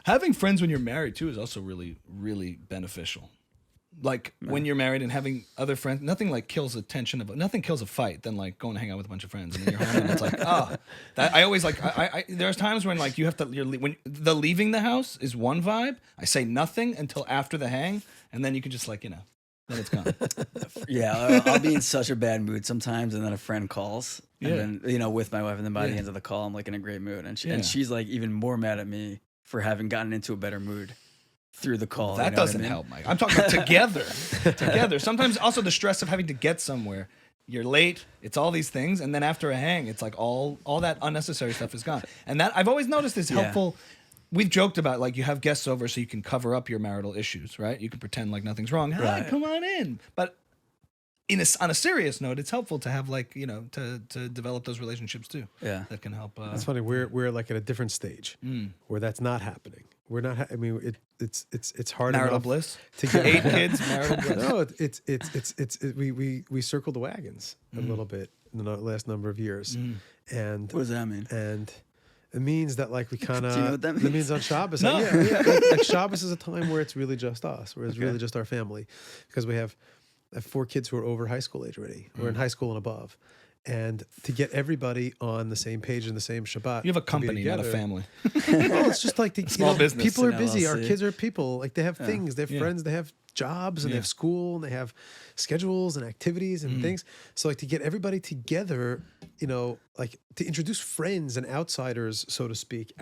Having friends when you're married too is also really, really beneficial. Like when you're married and having other friends, nothing like kills nothing kills a fight than like going to hang out with a bunch of friends. And when you're home, and it's like, I always like, there's times when like you have to, when the leaving the house is one vibe. I say nothing until after the hang, and then you can just like, then it's gone. Yeah, I'll be in such a bad mood sometimes, and then a friend calls, and then with my wife, and then by the end of the call, I'm like in a great mood, and she's like even more mad at me for having gotten into a better mood through the call. That doesn't help, Mike. I'm talking about together. Sometimes also the stress of having to get somewhere. You're late. It's all these things, and then after a hang, it's like all that unnecessary stuff is gone. And that I've always noticed is helpful. We've joked about like you have guests over so you can cover up your marital issues, right? You can pretend like nothing's wrong. Hi, come on in. But on a serious note, it's helpful to have like to develop those relationships too. Yeah, that can help. That's funny. We're like at a different stage where that's not happening. We're not. I mean, it's hard. Marital bliss to get 8 kids. Marital bliss. No, we circled the wagons a little bit in the last number of years, and what does that mean? And it means that like we kind of. Do you know what that means? That means on Shabbos. No. Like Shabbos is a time where it's really just us, where it's really just our family, because we have 4 kids who are over high school age already. We're in high school and above. And to get everybody on the same page and the same Shabbat. You have a company, not a family. Well, it's just like small business. People are busy. LLC. Our kids are people. Like they have things, they have friends, they have jobs, and they have school, and they have schedules and activities and things. So like to get everybody together, like to introduce friends and outsiders, so to speak,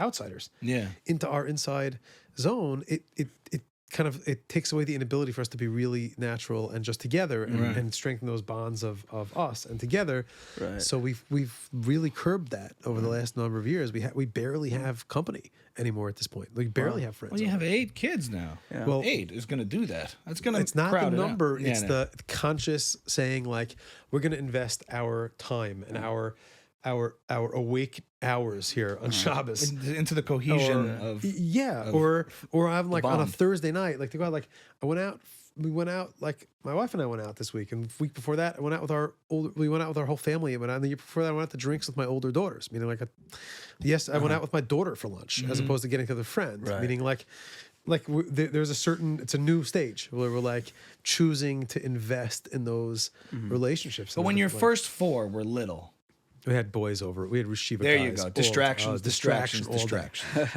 into our inside zone, it kind of it takes away the inability for us to be really natural and just together and strengthen those bonds of us and together. Right. So we've really curbed that over the last number of years. We barely have company anymore at this point. We barely have friends. Well, you have 8 kids now. Yeah. Well, 8 is going to do that. That's going to. It's not the number. Yeah, it's the conscious saying like we're going to invest our time and our awake hours here on Shabbos into the cohesion or I'm like on a Thursday night, like to go out, like we went out, like my wife and I went out this week, and the week before that we went out with our whole family, and the year before that I went out to drinks with my older daughters, meaning like I went out with my daughter for lunch as opposed to getting together with friends, meaning like there's it's a new stage where we're like choosing to invest in those relationships. But when your first 4 were little, we had boys over. We had Reshiva there guys. You go. Distractions.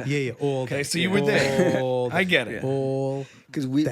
Yeah, all okay, day. so you were there. I get it. All because we